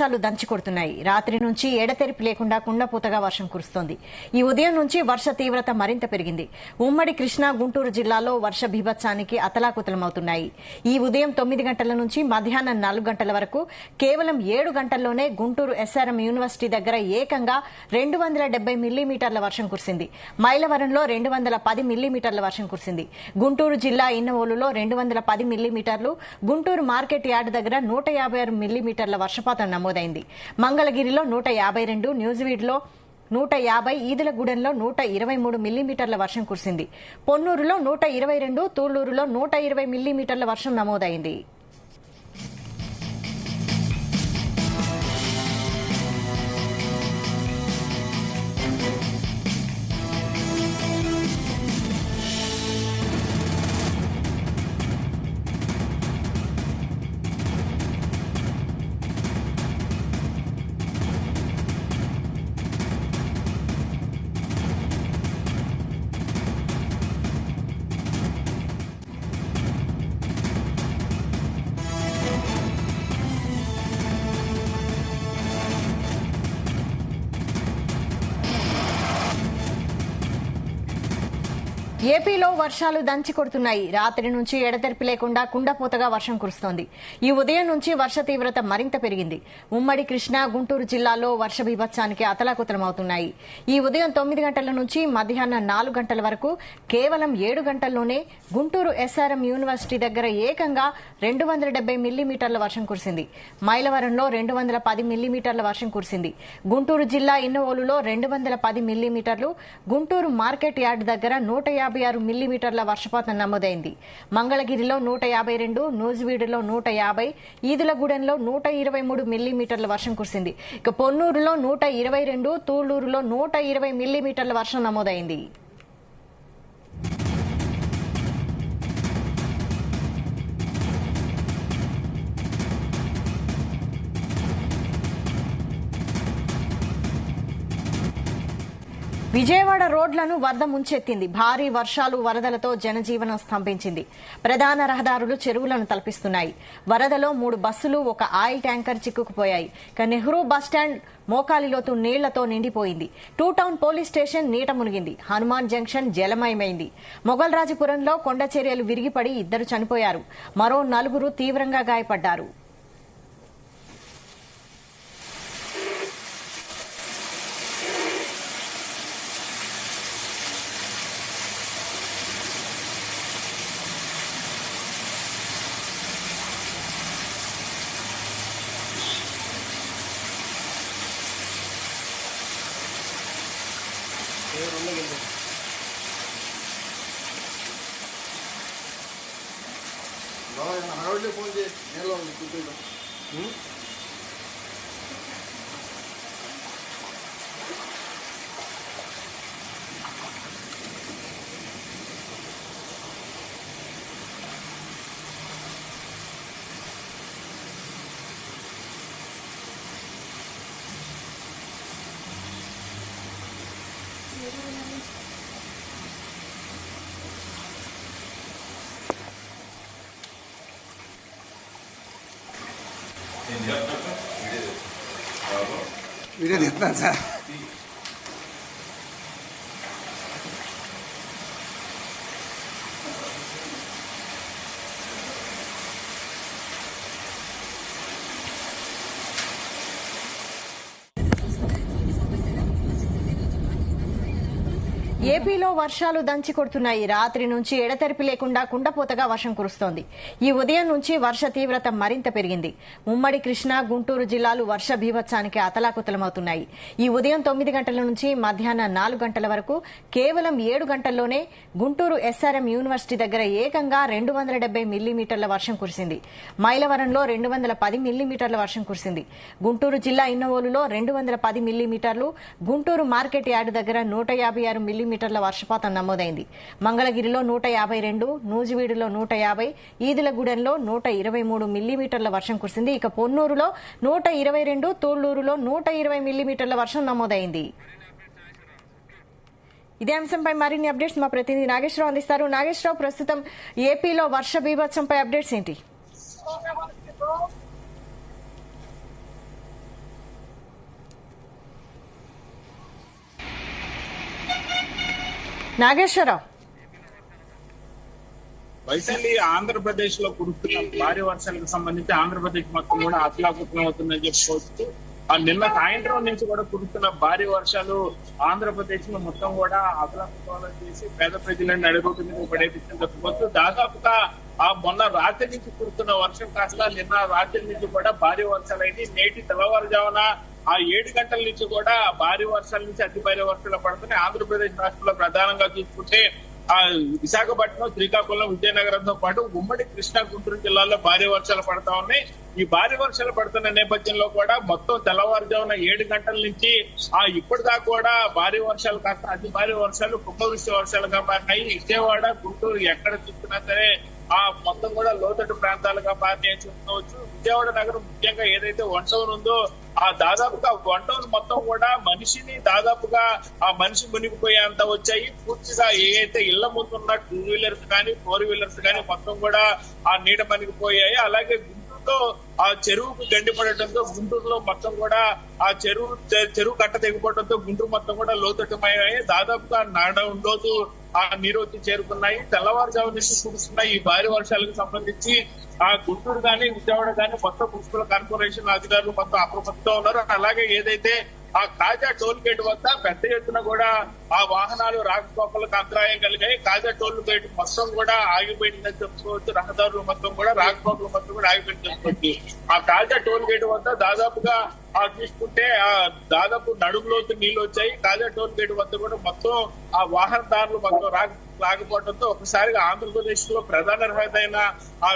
వర్షాలు దంచి కొడుతున్నాయి. రాత్రి నుంచి ఎడతెరిపి లేకుండా కుండపోతగా వర్షం కురుస్తోంది. ఈ ఉదయం నుంచి వర్ష తీవ్రత మరింత పెరిగింది. ఉమ్మడి కృష్ణా, గుంటూరు జిల్లాలో వర్ష బీభత్సానికి అతలాకుతలమవుతున్నాయి. ఈ ఉదయం 9 గంటల నుంచి మధ్యాహ్నం 4 గంటల వరకు కేవలం 7 గంటల్లోనే గుంటూరు ఎస్ఆర్ఎం యూనివర్సిటీ దగ్గర ఏకంగా 270 మిల్లీమీటర్ల వర్షం కురిసింది. మైలవరంలో 210 మిల్లీమీటర్ల వర్షం కురిసింది. గుంటూరు జిల్లా ఇన్నవోలులో 210 మిల్లీమీటర్లు, గుంటూరు మార్కెట్ యార్డ్ దగ్గర 156 మిల్లీమీటర్ల వర్షపాతం నమోదైంది. మంగళగిరిలో 152, న్యూజివీడ్లో 150, ఈదులగూడెంలో 123 మిల్లీమీటర్ల వర్షం కురిసింది. పొన్నూరులో 122, తూళ్లూరులో 120 మిల్లీమీటర్ల వర్షం నమోదైంది. ఏపీలో వర్షాలు దంచి కొడుతున్నాయి. రాత్రి నుంచి ఎడతెరిపి లేకుండా కుండపోతగా వర్షం కురుస్తోంది. ఈ ఉదయం నుంచి వర్ష తీవ్రత మరింత పెరిగింది. ఉమ్మడి కృష్ణా, గుంటూరు జిల్లాలో వర్ష బీభత్సానికి అతలాకుతలమవుతున్నాయి. ఈ ఉదయం 9 గంటల నుంచి మధ్యాహ్నం 4 గంటల వరకు కేవలం 7 గంటల్లోనే గుంటూరు ఎస్ఆర్ఎం యూనివర్సిటీ దగ్గర ఏకంగా 270 మిల్లీమీటర్ల వర్షం కురిసింది. మైలవరంలో 210 మిల్లీమీటర్ల వర్షం కురిసింది. గుంటూరు జిల్లా ఇన్నవోలులో 210 మిల్లీమీటర్లు, గుంటూరు మార్కెట్ యార్డ్ దగ్గర 156 మిల్లీమీటర్ల వర్షపాతం నమోదైంది. మంగళగిరిలో 152, నూజివీడులో 150, ఈదులగూడెంలో 123 మిల్లీమీటర్ల వర్షం కురిసింది. ఇక పొన్నూరులో 122, తూళ్లూరులో 120 మిల్లీమీటర్ల వర్షం నమోదైంది. విజయవాడ రోడ్లను వరద ముంచెత్తింది. భారీ వర్షాలు, వరదలతో జనజీవనం స్తంభించింది. ప్రధాన రహదారులు చెరువులను తలపిస్తున్నాయి. వరదలో 3 బస్సులు, ఒక ఆయిల్ ట్యాంకర్ చిక్కుకుపోయాయి. నెహ్రూ బస్టాండ్ మోకాలిలోతు నీళ్లతో నిండిపోయింది. 2 టౌన్ పోలీస్ స్టేషన్ నీట మునిగింది. హనుమాన్ జంక్షన్ జలమయమైంది. మొగల్రాజుపురంలో కొండ చర్యలు విరిగిపడి 2 చనిపోయారు. మరో 4 తీవ్రంగా గాయపడ్డారు. హడావుడిలో ఫోన్ చేసి నేలలో కూర్చుంటాం. వీడియో తీస్తున్నాను సార్. ఏపీలో వర్షాలు దంచి కొడుతున్నాయి. రాత్రి నుంచి ఎడతెరిపి లేకుండా కుండపోతగా వర్షం కురుస్తోంది. ఈ ఉదయం నుంచి వర్ష తీవ్రత మరింత పెరిగింది. ఉమ్మడి కృష్ణా, గుంటూరు జిల్లాలు వర్ష బీభత్సానికి అతలాకుతలమవుతున్నాయి. ఈ ఉదయం 9 గంటల నుంచి మధ్యాహ్నం 4 గంటల వరకు కేవలం 7 గంటల్లోనే గుంటూరు ఎస్ఆర్ఎం యూనివర్సిటీ దగ్గర ఏకంగా 270 మిల్లీమీటర్ల వర్షం కురిసింది. మైలవరంలో 210 మిల్లీమీటర్ల వర్షం కురిసింది. గుంటూరు జిల్లా ఇన్నవోలులో 210 మిల్లీమీటర్లు, గుంటూరు మార్కెట్ యార్డ్ దగ్గర 156 మిల్లీమీటర్ల వర్షపాతం నమోదైంది. మంగళగిరిలో 152, నూజివీడులో 150, ఈదులగూడెంలో 123 మిల్లీమీటర్ల వర్షం కురిసింది. ఇక పొన్నూరులో 122, తూళ్లూరులో 120 మిల్లీమీటర్ల వర్షం నమోదైంది. ఇదే అంశంపై మరిన్ని అప్డేట్స్ మా ప్రతినిధి నాగేశ్వరరావు అందిస్తారు. నాగేశ్వరరావు, ప్రస్తుతం ఏపీలో వర్ష బీభత్సంపై అప్డేట్స్ ఏంటి? నాగేశ్వరరావు. వైశాలి ఆంధ్రప్రదేశ్ లో కురుస్తున్న భారీ వర్షాలకు సంబంధించి ఆంధ్రప్రదేశ్ మొత్తం కూడా అతలాకుతలం అవుతుందని చెప్పుకోవచ్చు. నిన్న సాయంత్రం నుంచి కూడా కురుస్తున్న భారీ వర్షాలు ఆంధ్రప్రదేశ్ లో మొత్తం కూడా అతలాకుతలం చేసి పేద ప్రజలను నడిరోడ్డు మీద పడేపించని చెప్పుకోవచ్చు. దాదాపుగా మొన్న రాత్రి నుంచి కురుస్తున్న వర్షం కాస్త నిన్న రాత్రి నుంచి కూడా భారీ వర్షాలైంది. నేటి తెల్లవారుజామున 7 గంటల నుంచి కూడా భారీ వర్షాల నుంచి అతి భారీ వర్షాలు పడుతున్నాయి. ఆంధ్రప్రదేశ్ రాష్ట్రంలో ప్రధానంగా చూసుకుంటే విశాఖపట్నం, శ్రీకాకుళం, విజయనగరంతో పాటు ఉమ్మడి కృష్ణా, గుంటూరు జిల్లాల్లో భారీ వర్షాలు పడతా ఉన్నాయి. ఈ భారీ వర్షాలు పడుతున్న నేపథ్యంలో కూడా మొత్తం తెల్లవారుజామున 7 గంటల నుంచి ఇప్పటిదాకా కూడా భారీ వర్షాలు కాస్త అతి భారీ వర్షాలు, కుంభవృష్టి వర్షాలుగా మారినాయి. విజయవాడ, గుంటూరు ఎక్కడ చూస్తున్నా సరే మొత్తం కూడా లోతట్టు ప్రాంతాలుగా మారినాయని చెప్పుకోవచ్చు. విజయవాడ నగరం ముఖ్యంగా ఏదైతే వన్ టౌన్ ఉందో దాదాపుగా వన్ టౌన్ మొత్తం కూడా దాదాపుగా మనిషి మునిగిపోయేంత వచ్చాయి. పూర్తిగా ఏదైతే ఇళ్ల ముందు ఉన్న 2 వీలర్స్ కానీ 4 వీలర్స్ కానీ మొత్తం కూడా నీట మునిగిపోయాయి. అలాగే గుంటూరులో చెరువుకు గండి పడటంతో గుంటూరులో మొత్తం కూడా చెరువు కట్ట తెగిపోవడంతో గుంటూరు మొత్తం కూడా లోతట్టుమయ్యాయి. దాదాపుగా రోజు నీరు వచ్చి చేరుకున్నాయి. తెల్లవారుజాము నుంచి కురుస్తున్న ఈ భారీ వర్షాలకు సంబంధించి గుంటూరు కానీ విజయవాడ కానీ మొత్తం మున్సిపల్ కార్పొరేషన్ అధికారులు మొత్తం అప్రమత్తంగా ఉన్నారు. అలాగే ఏదైతే కాజా టోల్ గేట్ వద్ద పెద్ద ఎత్తున కూడా వాహనాలు రాకపోకలకు అంతరాయం కలిగాయి. కాజా టోల్ గేట్ మొత్తం కూడా ఆగిపోయిందని చెప్పుకోవచ్చు. రహదారులు మొత్తం కూడా రాకపోకలు మొత్తం కూడా ఆగిపోయింది చెప్పుకోవచ్చు. కాజా టోల్ గేట్ వద్ద దాదాపుగా చూసుకుంటే దాదాపు నడుములోతు నీళ్లు వచ్చాయి. కాజా టోల్ గేట్ వద్ద కూడా మొత్తం వాహనదారులు మొత్తం రాకపోవడంతో ఒకసారిగా ఆంధ్రప్రదేశ్ లో ప్రధాన రహదారి అయిన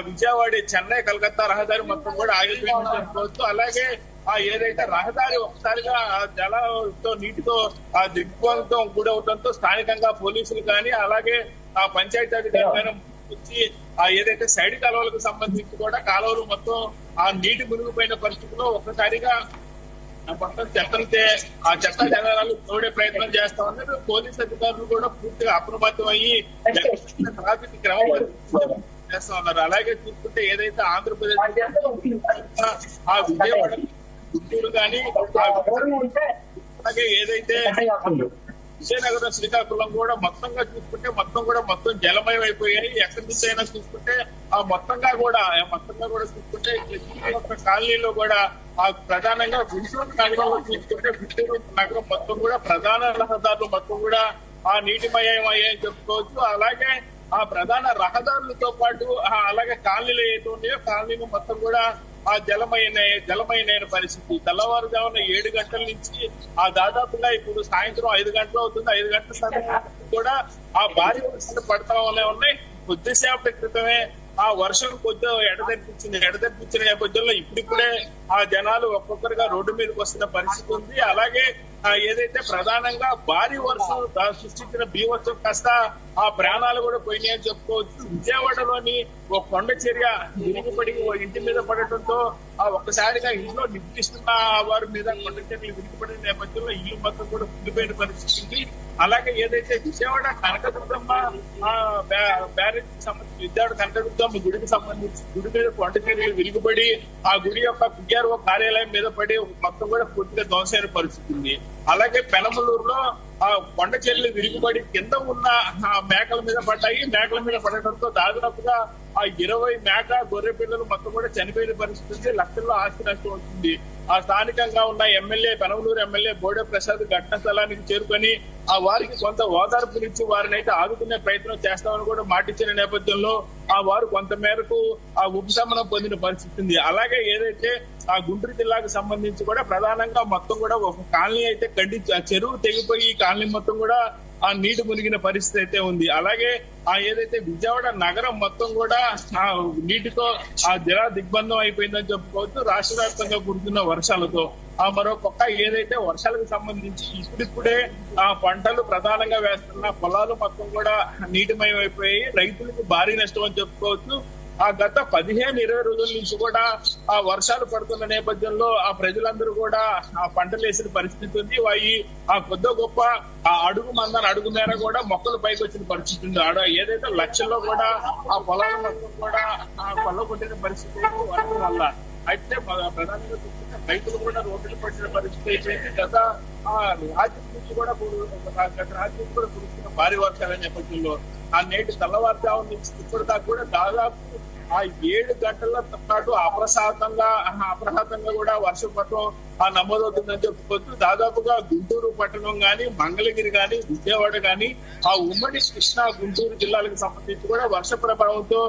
విజయవాడ, చెన్నై, కలకత్తా రహదారి మొత్తం కూడా ఆగిపోయిందని చెప్పుకోవచ్చు. అలాగే ఏదైతే రహదారి ఒకసారిగా జలంతో నీటితో దిగ్బంధంతో గురవడంతో స్థానికంగా పోలీసులు కానీ అలాగే పంచాయతీ అధికారులు కానీ వచ్చి ఏదైతే సైడ్ కాలువలకు సంబంధించి కూడా కాలువలు మొత్తం నీటి మునిగిపోయిన పరిస్థితిలో ఒక్కసారిగా మొత్తం చెత్త జనాలు తోడే ప్రయత్నం చేస్తా ఉన్నారు. పోలీసు అధికారులు కూడా పూర్తిగా అప్రమత్తం అయ్యి ట్రాఫిక్ క్రమం చేస్తా ఉన్నారు. అలాగే చూసుకుంటే ఏదైతే ఆంధ్రప్రదేశ్ విజయవాడ, గుంటూరు కానీ అలాగే ఏదైతే విజయనగరం, శ్రీకాకుళం కూడా మొత్తంగా చూసుకుంటే మొత్తం జలమయం అయిపోయాయి. ఎక్కడి నుంచి అయినా చూసుకుంటే మొత్తంగా కూడా చూసుకుంటే కాలనీలో కూడా ప్రధానంగా గుంటూరు నగరంలో చూసుకుంటే గుంటూరు నగరం మొత్తం కూడా ప్రధాన రహదారులు మొత్తం కూడా నీటిమయం అయ్యాయని చెప్పుకోవచ్చు. అలాగే ప్రధాన రహదారులతో పాటు అలాగే కాలనీలు ఏదో ఉన్నాయో కాలనీలు మొత్తం కూడా జలమయమైన పరిస్థితి. తెల్లవారుజామున 7 గంటల నుంచి దాదాపుగా ఇప్పుడు సాయంత్రం 5 గంటలు అవుతుంది. 5 గంటల సమయం కూడా భారీ వర్షాలు పడతా ఉన్నాయి. కొద్దిసేపటి క్రితమే వర్షం కొద్దిగా ఎడతెరిపించిన నేపథ్యంలో ఇప్పుడిప్పుడే జనాలు ఒక్కొక్కరుగా రోడ్డు మీదకి వస్తున్న పరిస్థితి ఉంది. అలాగే ఏదైతే ప్రధానంగా భారీ వర్షం సృష్టించిన బీభత్సం కాస్త ప్రాణాలు కూడా పోయినాయని చెప్పుకోవచ్చు. విజయవాడలోని ఒక కొండ చర్య విరిగిపడి ఇంటి మీద పడటంతో ఒక్కసారిగా ఇంట్లో నిద్రిస్తున్న వారి మీద కొండ చర్యలు విరిగిపడిన నేపథ్యంలో ఇల్లు మొత్తం కూడా ఉండిపోయిన పరిస్థితి ఉంది. అలాగే ఏదైతే విజయవాడ కనకదుర్గమ్మ బ్యారేజ్ కి సంబంధించి విజయవాడ కనకదుర్గమ్మ గుడికి సంబంధించి గుడి మీద కొండ చర్యలు విరిగిపడి గుడి యొక్క పిఆర్ఓ కార్యాలయం మీద పడి మొత్తం కూడా పూర్తిగా ధ్వంసమైన పరిస్థితి ఉంది. అలాగే పెనమలూరులో కొండ చర్యలు విరిగిపడి కింద ఉన్న మేకల మీద పడ్డాయి. మేకల మీద పడటంతో దాదాపుగా 20 మేక గొర్రె పిల్లలు మొత్తం కూడా చనిపోయిన పరిస్థితి ఉంది. లక్షల్లో ఆస్తి నష్టం వచ్చింది. స్థానికంగా ఉన్న పెనమలూరు ఎమ్మెల్యే బోడే ప్రసాద్ ఘటనా స్థలానికి చేరుకొని వారికి కొంత ఓదార్పునిచ్చి వారిని అయితే ఆదుకునే ప్రయత్నం చేస్తామని కూడా మాటిచ్చిన నేపథ్యంలో వారు కొంత మేరకు ఉపశమనం పొందిన పరిస్థితి ఉంది. అలాగే ఏదైతే గుంటూరు జిల్లాకు సంబంధించి కూడా ప్రధానంగా మొత్తం కూడా ఒక కాలనీ అయితే చెరువు తెగిపోయి ఈ కాలనీ మొత్తం కూడా నీటి మునిగిన పరిస్థితి అయితే ఉంది. అలాగే ఏదైతే విజయవాడ నగరం మొత్తం కూడా నీటితో జల దిగ్బంధం అయిపోయిందని చెప్పుకోవచ్చు. రాష్ట్ర వ్యాప్తంగా కురుతున్న వర్షాలతో మరో పక్క ఏదైతే వర్షాలకు సంబంధించి ఇప్పుడిప్పుడే పంటలు ప్రధానంగా వేస్తున్న పొలాలు మొత్తం కూడా నీటిమయం అయిపోయి రైతులకు భారీ నష్టం అని చెప్పుకోవచ్చు. గత 15-20 రోజుల నుంచి కూడా వర్షాలు పడుతున్న నేపథ్యంలో ప్రజలందరూ కూడా పంటలు వేసిన పరిస్థితి ఉంది. కొద్ది గొప్ప అడుగు మేర కూడా మొక్కలు పైకి వచ్చిన పరిస్థితి ఉంది. ఏదైతే లక్షల్లో కూడా పొలాల మొత్తం కూడా కొల్ల కొట్టిన పరిస్థితి వర్షం వల్ల. అయితే ప్రధానంగా చూసుకుంటే రైతులు కూడా రోడ్లు పడిన పరిస్థితి అయిపోయింది. గత రాత్రి నుంచి కూడా గత రాత్రి నుంచి కూడా కురుస్తున్న భారీ వర్షాల నేపథ్యంలో ఆ నేటి తెల్లవారుజాము నుంచి ఇప్పటిదాకా కూడా దాదాపు ఆ 7 గంటల పాటు అప్రహాతంగా కూడా వర్షపాతం నమోదవుతుందని చెప్పుకోవచ్చు. దాదాపుగా గుంటూరు పట్టణం గాని, మంగళగిరి గాని, విజయవాడ గాని, ఆ ఉమ్మడి కృష్ణా గుంటూరు జిల్లాలకు సంబంధించి కూడా వర్ష ప్రభావంతో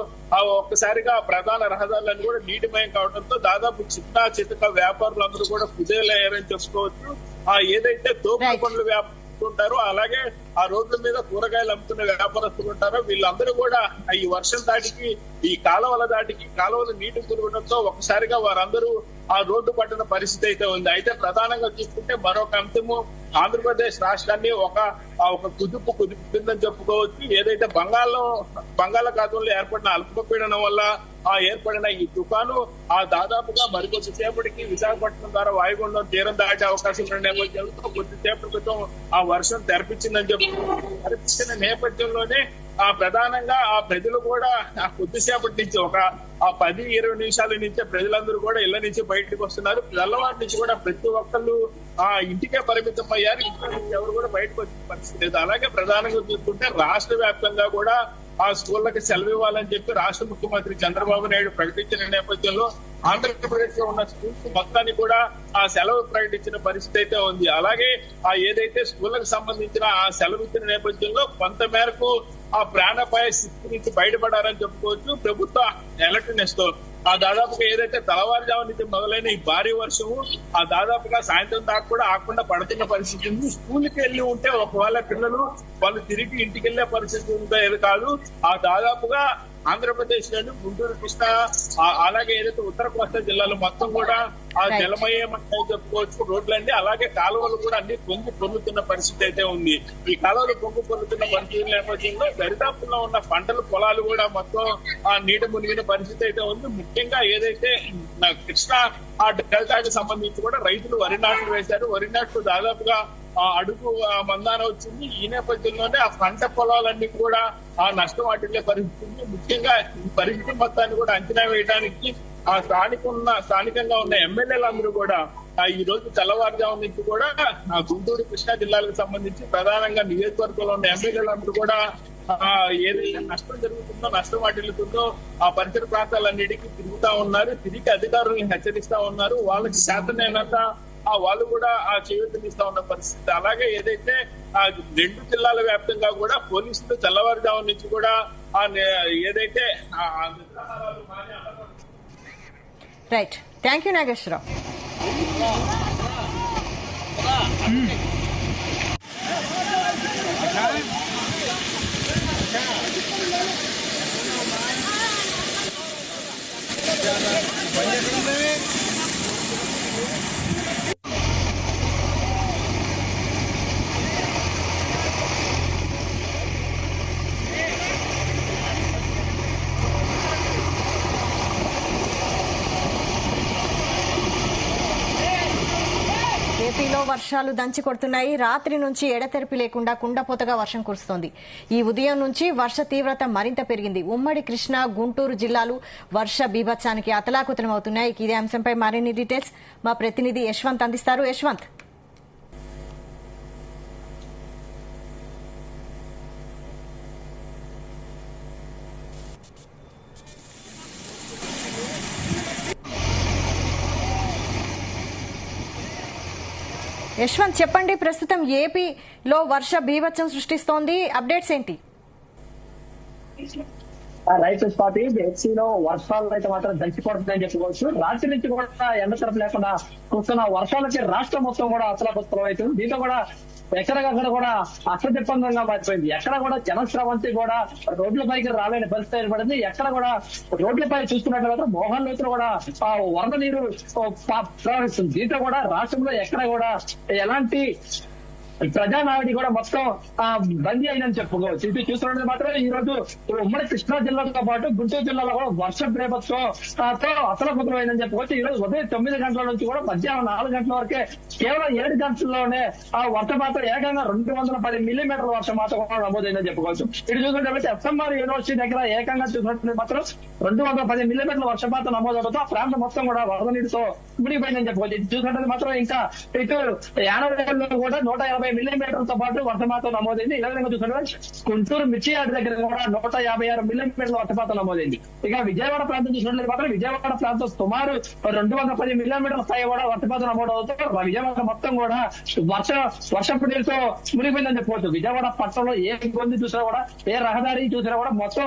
ఒక్కసారిగా ప్రధాన రహదారులన్నీ కూడా నీటిమయం కావడంతో దాదాపు చిన్న చితక వ్యాపారులందరూ కూడా కుదేలయ్యారని చెప్పుకోవచ్చు. ఏదైతే తోపుడు పనులు ఉంటారో అలాగే ఆ రోడ్ల మీద కూరగాయలు అమ్ముతున్న వ్యాపారస్తులు ఉంటారో వీళ్ళందరూ కూడా ఈ వర్షం దాటికి, ఈ కాలువల నీటి కురవడంతో ఒకసారిగా వారందరూ ఆ రోడ్డు పట్టిన పరిస్థితి అయితే ఉంది. అయితే ప్రధానంగా చూసుకుంటే మరొక అంశము ఆంధ్రప్రదేశ్ రాష్ట్రాన్ని ఒక కుదుపు కిందని చెప్పుకోవచ్చు. ఏదైతే బంగాళాఖాతంలో ఏర్పడిన అల్పపీడనం వల్ల ఏర్పడిన ఈ తుఫాను దాదాపుగా మరికొద్దిసేపటికి విశాఖపట్నం ద్వారా వాయుగుండం తీరం దాటే అవకాశం ఉన్న నేపథ్యంలో కొద్దిసేపటి క్రితం ఆ వర్షం తెరపించిందని తెరపించిన నేపథ్యంలోనే ప్రధానంగా ఆ ప్రజలు కూడా కొద్దిసేపటి నుంచి ఒక 10-20 నిమిషాల నుంచే ప్రజలందరూ కూడా ఇళ్ల నుంచి బయటకు వస్తున్నారు. తెల్లవారి నుంచి కూడా ప్రతి ఒక్కళ్ళు ఇంటికే పరిమితం అయ్యారు. ఇంట్లో నుంచి ఎవరు కూడా బయటకు వచ్చిన పరిస్థితి లేదు. అలాగే ప్రధానంగా చూసుకుంటే రాష్ట్ర వ్యాప్తంగా కూడా ఆ స్కూళ్లకు సెలవు ఇవ్వాలని చెప్పి రాష్ట్ర ముఖ్యమంత్రి చంద్రబాబు నాయుడు ప్రకటించిన నేపథ్యంలో ఆంధ్రప్రదేశ్ లో ఉన్న స్కూల్స్ మొత్తాన్ని కూడా ఆ సెలవు ప్రకటించిన పరిస్థితి అయితే ఉంది. అలాగే ఏదైతే స్కూళ్లకు సంబంధించిన ఆ సెలవు ఇచ్చిన నేపథ్యంలో కొంత మేరకు ఆ ప్రాణాపాయ స్థితి నుంచి బయటపడారని చెప్పుకోవచ్చు. ప్రభుత్వ అలర్ట్నెస్ తో దాదాపుగా ఏదైతే తెల్లవారుజాము నుంచి మొదలైన ఈ భారీ వర్షము దాదాపుగా సాయంత్రం దాకా కూడా ఆకుండా పడుతున్న పరిస్థితి ఉంది. స్కూల్కి వెళ్ళి ఉంటే ఒకవేళ పిల్లలు వాళ్ళు తిరిగి ఇంటికి వెళ్లే పరిస్థితి ఉండేది కాదు. దాదాపుగా ఆంధ్రప్రదేశ్ లోని గుంటూరు, కృష్ణా అలాగే ఏదైతే ఉత్తర కోస్తా జిల్లాలో మొత్తం కూడా జలమయమని చెప్పుకోవచ్చు రోడ్లన్నీ. అలాగే కాలువలు కూడా అన్ని పొంగుతున్న పరిస్థితి అయితే ఉంది. ఈ కాలువలు పొంగుతున్న పరిస్థితి నేపథ్యంలో దరిదాపుల్లో ఉన్న పంటల పొలాలు కూడా మొత్తం నీట మునిగిన పరిస్థితి అయితే ఉంది. ముఖ్యంగా ఏదైతే కృష్ణా డెల్టాకి సంబంధించి కూడా రైతులు వరి నాట్లు వేశారు. వరి నాట్లు దాదాపుగా అడుగు మందాన వచ్చింది. ఈ నేపథ్యంలోనే ఆ పంట పొలాలన్నీ కూడా నష్టం వాటిల్లే పరిస్థితి. ముఖ్యంగా ఈ పరిస్థితి మొత్తాన్ని కూడా అంచనా వేయడానికి స్థానికంగా ఉన్న ఎమ్మెల్యేలందరూ కూడా ఈ రోజు తెల్లవారుజాము నుంచి కూడా గుంటూరు, కృష్ణా జిల్లాలకు సంబంధించి ప్రధానంగా నియోజకవర్గంలో ఉన్న ఎమ్మెల్యేలందరూ కూడా ఏదైతే నష్టం జరుగుతుందో, నష్టం వాటిల్లుతుందో ఆ పరిసర ప్రాంతాలన్నిటికీ తిరుగుతా ఉన్నారు. తిరిగి అధికారులను హెచ్చరిస్తా ఉన్నారు. వాళ్ళకి శాతమైనంత వాళ్ళు కూడా చేయూతనిస్తా ఉన్న పరిస్థితి. అలాగే ఏదైతే 2 జిల్లాల వ్యాప్తంగా కూడా పోలీసులు తెల్లవారుజాము నుంచి కూడా ఏదైతే రైట్. Thank you Nageswararao. ఏపీలో వర్షాలు దంచి కొడుతున్నాయి. రాత్రి నుంచి ఎడతెరిపి లేకుండా కుండపోతగా వర్షం కురుస్తోంది. ఈ ఉదయం నుంచి వర్ష తీవ్రత మరింత పెరిగింది. ఉమ్మడి కృష్ణా, గుంటూరు జిల్లాలు వర్ష బీభత్సానికి అతలాకుతలమవుతున్నాయి. ఇదే అంశంపై మరిన్ని డీటెయిల్స్ మా ప్రతినిధి యశ్వంత్ అందిస్తారు. యశ్వంత్. యశ్వంత్ చెప్పండి, ప్రస్తుతం ఏపీలో వర్ష బీభత్సం సృష్టిస్తోంది, అప్డేట్స్ ఏంటి? రైట్ స్వాతి, ఏపీలో వర్షాలు అయితే మాత్రం దంచిపడుతుందని చెప్పుకోవచ్చు. రాత్రి నుంచి కూడా ఎండతెరపు లేకుండా కురుస్తున్న వర్షాలకి రాష్ట్రం మొత్తం కూడా అతలాకుతలం అవుతుంది. దీంతో కూడా ఎక్కడికక్కడ కూడా అసదిప్పంగా మారిపోయింది. ఎక్కడ కూడా జనస్రవంతి కూడా రోడ్లపైకి రాలేని పరిస్థితి ఏర్పడింది. ఎక్కడ కూడా రోడ్లపై చూసుకున్నట్లయితే మోహన్ లోతులు కూడా వరద నీరు ప్రవహిస్తుంది. దీంతో కూడా రాష్ట్రంలో ఎక్కడ కూడా ఎలాంటి ప్రజానాడి కూడా మొత్తం బందీ అయిందని చెప్పుకోవచ్చు. ఇది చూస్తున్నది మాత్రం ఈ రోజు ఉమ్మడి కృష్ణా జిల్లాతో పాటు గుంటూరు జిల్లాలో కూడా వర్ష బీభత్సంతో అతలకుతలమైందని చెప్పుకోవచ్చు. ఈ రోజు ఉదయం 9 గంటల నుంచి కూడా మధ్యాహ్నం 4 గంటల వరకే కేవలం 7 గంటల్లోనే ఆ వర్షపాతం ఏకంగా 210 మిల్లీమీటర్ల వర్షపాతం కూడా నమోదైందని చెప్పుకోవచ్చు. ఇటు చూసినట్లయితే ఎస్ఎంఆర్ యూనివర్సిటీ దగ్గర ఏకంగా చూసినట్లయితే మాత్రం 210 మిల్లీమీటర్ల వర్షపాతం నమోదవడంతో ఆ ప్రాంతం మొత్తం కూడా వరద నీటితో మునిగిపోయిందని చెప్పుకోవచ్చు. ఇది చూసినట్లయితే మాత్రం ఇంకా ఇటు యానవేల్లో కూడా 150 మిల్లీమీటర్లతో పాటు వర్షపాతం నమోదైంది. ఇలా విధంగా చూసినట్లయితే గుంటూరు మిర్చియాడ్ దగ్గర కూడా 156 మిల్లీమీటర్ల వర్షపాతం నమోదైంది. ఇక విజయవాడ ప్రాంతం చూసినట్లయితే మాత్రం విజయవాడ ప్రాంతం సుమారు 210 మిల్లీమీటర్ల స్థాయి కూడా వర్షపాతం నమోదవుతూ విజయవాడ మొత్తం కూడా వర్షపు నీరుతో మునిగిపోయిందని చెప్పుకోవచ్చు. విజయవాడ పట్టణంలో ఏ గొంతు చూసినా కూడా ఏ రహదారి చూసినా కూడా మొత్తం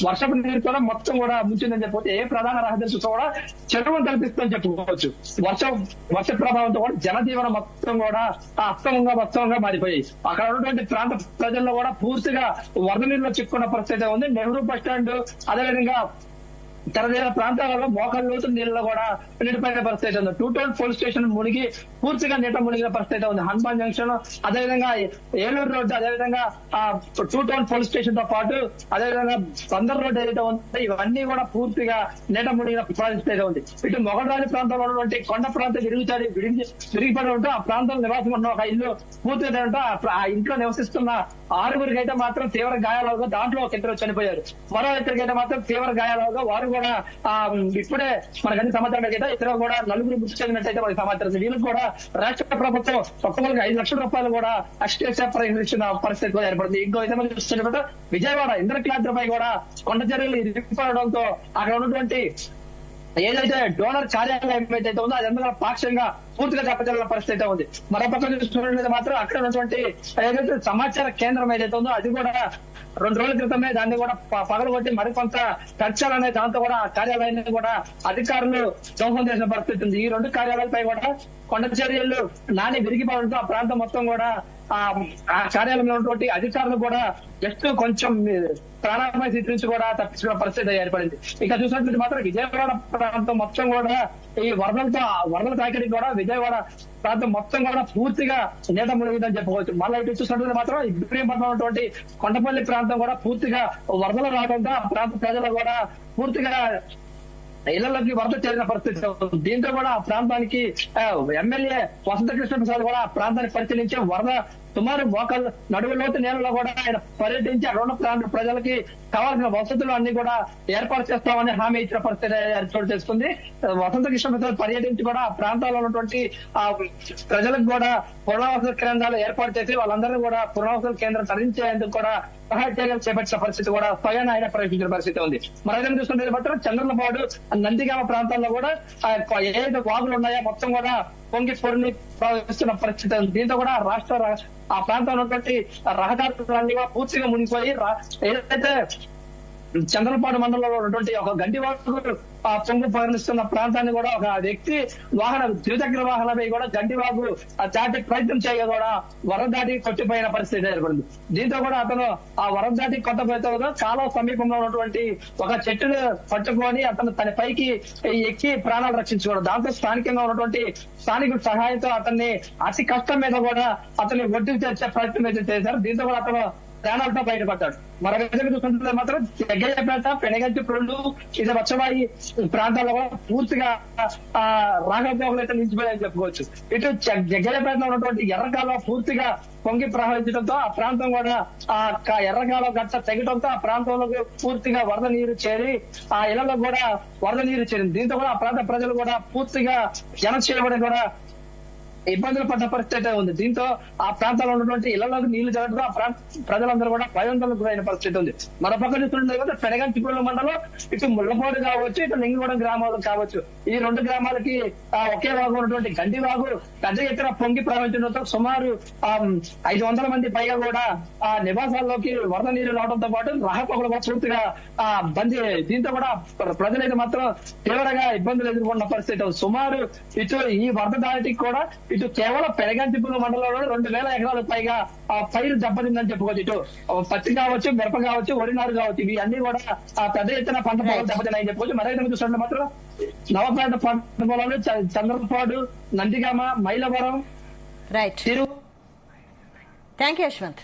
వర్షపు నీరుతో మొత్తం కూడా ముంచిందని చెప్పుకోవచ్చు. ఏ ప్రధాన రహదారి చూసినా కూడా చెరువును కల్పిస్తుందని చెప్పుకోవచ్చు. వర్ష ప్రభావంతో కూడా జనజీవనం మొత్తం కూడా అస్తమంగా మారిపోయాయి. అక్కడ ఉన్నటువంటి ప్రాంత ప్రజల్లో కూడా పూర్తిగా వరద నీరులో చిక్కున్న పరిస్థితి ఉంది. నెహ్రూ బస్ స్టాండ్ అదేవిధంగా తరదేల ప్రాంతాలలో మోకాళ్ళ లోతు నీళ్ళలో కూడా నిండిపోయిన పరిస్థితి ఉంది. 2 టౌన్ పోలీస్ స్టేషన్ మునిగి పూర్తిగా నీట మునిగిన పరిస్థితి ఉంది. హనుమాన్ జంక్షన్ అదేవిధంగా ఏలూరు రోడ్డు అదేవిధంగా 2 టౌన్ పోలీస్ స్టేషన్ తో పాటు అదేవిధంగా బందర్ రోడ్డు ఏదైతే ఉందో ఇవన్నీ కూడా పూర్తిగా నీట మునిగిన పరిస్థితి ఉంది. ఇటు మొగల్రాజు ప్రాంతంలో ఉన్నటువంటి కొండ ప్రాంతం విరిగిపడి ఉంటూ ఆ ప్రాంతంలో నివాసం ఉన్న ఒక ఇల్లు పూర్తిగా ఉంటూ ఆ ఇంట్లో నివసిస్తున్న 6గురికి అయితే మాత్రం తీవ్ర గాయాలుగా దాంట్లో ఒక ఇద్దరు చనిపోయారు. మరో ఇద్దరికైతే మాత్రం తీవ్ర గాయాలుగా వారు కూడా ఇప్పుడే మనకన్నీ సమాచారం అయితే ఇతర కూడా 4 మృతి చెందినట్టయితే మనకి సమాచారం. వీళ్ళకి కూడా రాష్ట్ర ప్రభుత్వం ఒక్కొక్కరికి 5 లక్షల రూపాయలు కూడా అసిస్టెన్స్ ప్రకటించిన పరిస్థితి ఏర్పడింది. ఇంకో అయితే మనం చూస్తున్నట్టు విజయవాడ ఇంద్రకీలాద్రిపై కూడా కొండ చర్యలు ఇరిగిపడడంతో అక్కడ ఉన్నటువంటి ఏదైతే డోనర్ కార్యాలయం ఏదైతే ఉందో అది ఎందుకు పాక్షంగా పూర్తిగా దెబ్బతిన్న పరిస్థితి ఉంది. మరోపక్క చూసినట్లయితే మాత్రం అక్కడ ఉన్నటువంటి ఏదైతే సమాచార కేంద్రం ఏదైతే ఉందో అది కూడా 2 రోజుల క్రితమే దాన్ని కూడా పగలగొట్టి మరికొంత ఖర్చాలనే దాంతో కూడా ఆ కార్యాలయాన్ని కూడా అధికారులు ధ్వంసం చేసిన పరిస్థితి ఉంది. ఈ 2 కార్యాలయాలపై కూడా కొండ చర్యలు నాని విరిగిపోవడంతో ఆ ప్రాంతం మొత్తం కూడా ఆ కార్యాలయంలో ఉన్నటువంటి అధికారులు కూడా జస్ట్ కొంచెం ప్రాణాపాయ స్థితి నుంచి కూడా తప్పించుకున్న పరిస్థితి ఏర్పడింది. ఇక చూసినట్లయితే మాత్రం విజయవాడ ప్రాంతం మొత్తం కూడా ఈ వరదల తాకిడికి కూడా విజయవాడ ప్రాంతం మొత్తం కూడా పూర్తిగా నీట మునిగిందని చెప్పుకోవచ్చు. మళ్ళీ ఇటు చూసినట్లయితే మాత్రం ఇబ్రహీంపట్నం ఉన్నటువంటి కొండపల్లి ప్రాంతం కూడా పూర్తిగా వరదలు రావడంతో ఆ ప్రాంత ప్రజలు కూడా పూర్తిగా ఇళ్లలోకి వరద చేరిన పరిస్థితి. దీంతో కూడా ఆ ప్రాంతానికి ఎమ్మెల్యే వసంత కృష్ణ ప్రసాద్ కూడా ఆ ప్రాంతాన్ని పరిశీలించి వరద సుమారు మోకాళ్ళు నడువులోతు నేలలో కూడా ఆయన పర్యటించి అక్కడ ఉన్న ప్రాంత ప్రజలకి కావాల్సిన వసతులు అన్ని కూడా ఏర్పాటు చేస్తామని హామీ ఇచ్చిన పరిస్థితి చోటు చేసుకుంది. వసంత కృష్ణ ప్రసాద్ పర్యటించి కూడా ఆ ప్రాంతాల్లో ఉన్నటువంటి ఆ ప్రజలకు కూడా పునరావాస కేంద్రాలు ఏర్పాటు చేసి వాళ్ళందరినీ కూడా పునరావాస కేంద్రం తరలించేందుకు కూడా సహాయ చర్యలు చేపట్టిన పరిస్థితి కూడా స్వయం ఆయన ప్రవేశించిన పరిస్థితి ఉంది. మరొక చూస్తుంటే మాత్రం చంద్రలపాడు నందిగామ ప్రాంతాల్లో కూడా ఏదైతే వాగులు ఉన్నాయో మొత్తం కూడా పొంగి పొరిని ప్రవహిస్తున్న పరిస్థితి ఉంది. దీంతో కూడా ఆ ప్రాంతంలో ఉన్నటువంటి రహదారులన్నీ కూడా పూర్తిగా మునిగిపోయి ఏదైతే చంద్రలపాడు మండలంలో ఉన్నటువంటి ఒక గండివాగు పొంగు పరిస్తున్న ప్రాంతాన్ని కూడా ఒక వ్యక్తి ద్విచక్ర వాహనపై కూడా గండివాగు దాటి ప్రయత్నం చేయగా కూడా వరద దాటి కొట్టిపోయిన పరిస్థితి ఏర్పడింది. దీంతో కూడా అతను ఆ వరద దాటి కొట్టబోతే కాలువ సమీపంలో ఉన్నటువంటి ఒక చెట్టును పట్టుకొని అతను తన పైకి ఎక్కి ప్రాణాలు రక్షించుకోవడం. దాంతో స్థానికంగా ఉన్నటువంటి స్థానికుల సహాయంతో అతన్ని అతి కష్టం మీద కూడా అతన్ని ఒడ్డుకు తెచ్చే ప్రయత్నం అయితే చేశారు. దీంతో కూడా అతను ప్రాణాలతో బయటపడ్డాడు. మరొక విధంగా చూస్తుంటే మాత్రం జగ్గయ్యపేట పెనగంటిప్రోలు ఇది వచ్చవాయి ప్రాంతాల్లో కూడా పూర్తిగా రాకపోకలు అయితే నిలిచిపోయాయని చెప్పుకోవచ్చు. ఇటు జగ్గయ్యపేటలో ఉన్నటువంటి ఎర్రకాలువ పూర్తిగా పొంగి ప్రవహించడంతో ఆ ప్రాంతం కూడా ఆ ఎర్రకాలువ గట్ట తెగడంతో ఆ ప్రాంతంలోకి పూర్తిగా వరద నీరు చేరి ఆ ఇళ్లలో కూడా వరద నీరు చేరింది. దీంతో కూడా ఆ ప్రాంత ప్రజలు కూడా పూర్తిగా జనచేయబడి కూడా ఇబ్బందులు పడ్డ పరిస్థితి ఉంది. దీంతో ఆ ప్రాంతాల్లో ఉన్నటువంటి ఇళ్లలోకి నీళ్లు జరగడంతో ఆ ప్రాంత ప్రజలందరూ కూడా భయాందోళనకు గురైన పరిస్థితి ఉంది. మరో పక్క చూస్తుంటే పెనగంటిపల్లి మండలం ఇటు ముళ్ళపాడు కావచ్చు ఇటు లింగగూడెం గ్రామాలు కావచ్చు ఈ 2 గ్రామాలకి ఒకే వాగు ఉన్నటువంటి గండివాగు పెద్ద ఎత్తున పొంగి ప్రవహించడంతో సుమారు 500 మంది పైగా కూడా ఆ నివాసాల్లోకి వరద నీరు రావడంతో పాటు రాకపోకలు కూడా పూర్తిగా బంద్. దీంతో కూడా ప్రజలైతే మాత్రం తీవ్రంగా ఇబ్బందులు ఎదుర్కొన్న పరిస్థితి. సుమారు ఇటు ఈ వరద దాటికి కూడా ఇటు కేవలం పెనగంటిపల్లి మండలంలో 2000 ఎకరాలకు పైగా పైరు దెబ్బతిందని చెప్పుకోవచ్చు. ఇటు పత్తి కావచ్చు మిరప కావచ్చు వరినారు కావచ్చు ఇవి అన్ని కూడా పెద్ద ఎత్తున పంట పొలాలు దెబ్బతిన్నాయని చెప్పుకోవచ్చు. మరైతే చూస్తుంటే మాత్రం నవపేట పంట పొలాలు చంద్రపాడు నందిగామ మైలవరం రైట్ తిరు థ్యాంక్ యూ యశ్వంత్.